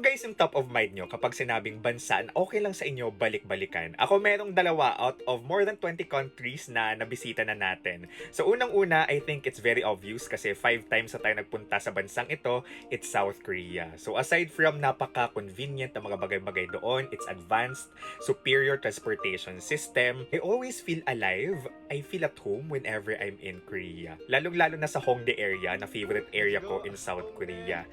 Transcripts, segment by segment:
Ano guys yung top of mind nyo kapag sinabing bansa na okay lang sa inyo balik-balikan? Ako merong dalawa out of more than 20 countries na nabisita na natin. So unang-una, I think it's very obvious kasi 5 times na tayo nagpunta sa bansang ito, it's South Korea. So aside from napaka-convenient na mga bagay-bagay doon, it's advanced, superior transportation system, I always feel alive. I feel at home whenever I'm in Korea. Lalong-lalo na sa Hongdae area, na favorite area ko in South Korea.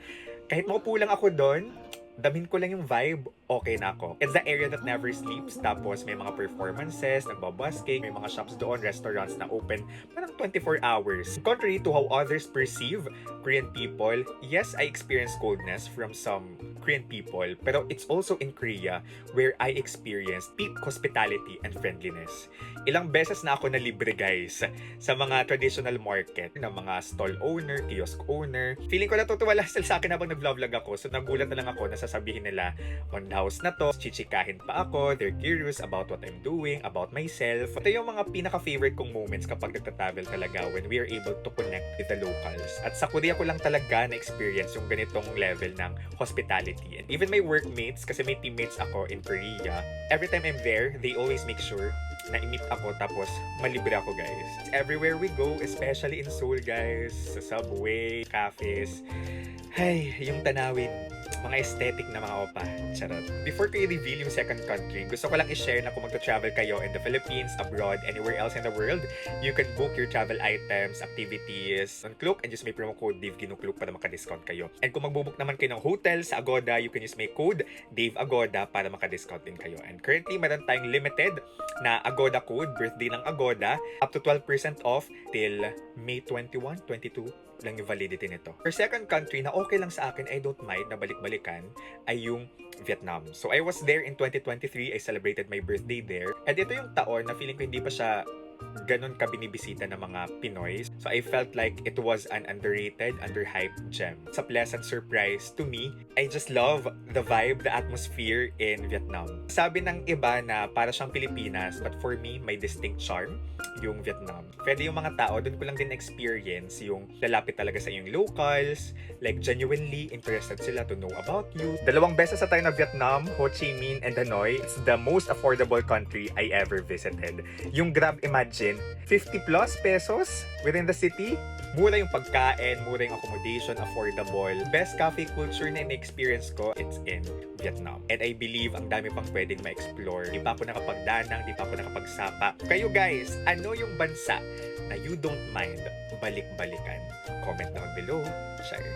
Kahit maupo lang ako doon, damin ko lang yung vibe, okay na ako. It's the area that never sleeps. Tapos may mga performances, nagbabusking, may mga shops doon, restaurants na open parang 24 hours. Contrary to how others perceive Korean people, yes, I experienced coldness from some Korean people, pero it's also in Korea where I experienced peak hospitality and friendliness. Ilang beses na ako na libre guys sa mga traditional market ng mga stall owner, kiosk owner. Feeling ko natutuwa lang sila sa akin habang nag-vlog ako, so nagulat na lang ako na sasabihin nila on the house na to, chichikahin pa ako, they're curious about what I'm doing, about myself. Ito yung mga pinaka-favorite kong moments kapag nagta-travel talaga when we are able to connect with the locals. At sa Korea ko lang talaga na-experience yung ganitong level ng hospitality. And even my workmates, kasi may teammates ako in Korea, every time I'm there, they always make sure na i-meet ako tapos malibre ako guys. Everywhere we go, especially in Seoul guys, sa subway, cafes, ay, yung tanawin, mga aesthetic na mga opa. Charot. Before ko i-reveal yung second country, gusto ko lang i-share na kung magta-travel kayo in the Philippines, abroad, anywhere else in the world, you can book your travel items, activities on Klook and just may promo code DaveGinuKlook para maka-discount kayo. And kung magbubook naman kayo ng hotel sa Agoda, you can use my code DaveAgoda para maka-discount din kayo. And currently, meron tayong limited na Agoda code, birthday ng Agoda, up to 12% off till May 21, 22 lang yung validity nito. For second country na okay lang sa akin, I don't mind na balik-balikan, ay yung Vietnam. So I was there in 2023, I celebrated my birthday there. And ito yung taon na feeling ko hindi pa siya ganun ka binibisita ng mga Pinoy. So I felt like it was an underrated, underhyped gem. It's a pleasant surprise to me. I just love the vibe, the atmosphere in Vietnam. Sabi ng iba na para siyang Pilipinas, but for me, may distinct charm yung Vietnam. Pwede yung mga tao, dun ko lang din experience yung lalapit talaga sa yung locals, like genuinely interested sila to know about you. 2 beses sa tayo na Vietnam, Ho Chi Minh and Hanoi. It's the most affordable country I ever visited. Yung Grab, imagine, 50 plus pesos within the city. Mura yung pagkain, mura yung accommodation, affordable. Best cafe culture na in-experience ko, it's in Vietnam. And I believe ang dami pang pwedeng ma-explore. Di pa ako nakapagdanang, di pa ako nakapagsapa. Kayo guys, ano yung bansa na you don't mind balik-balikan? Comment down below. Share.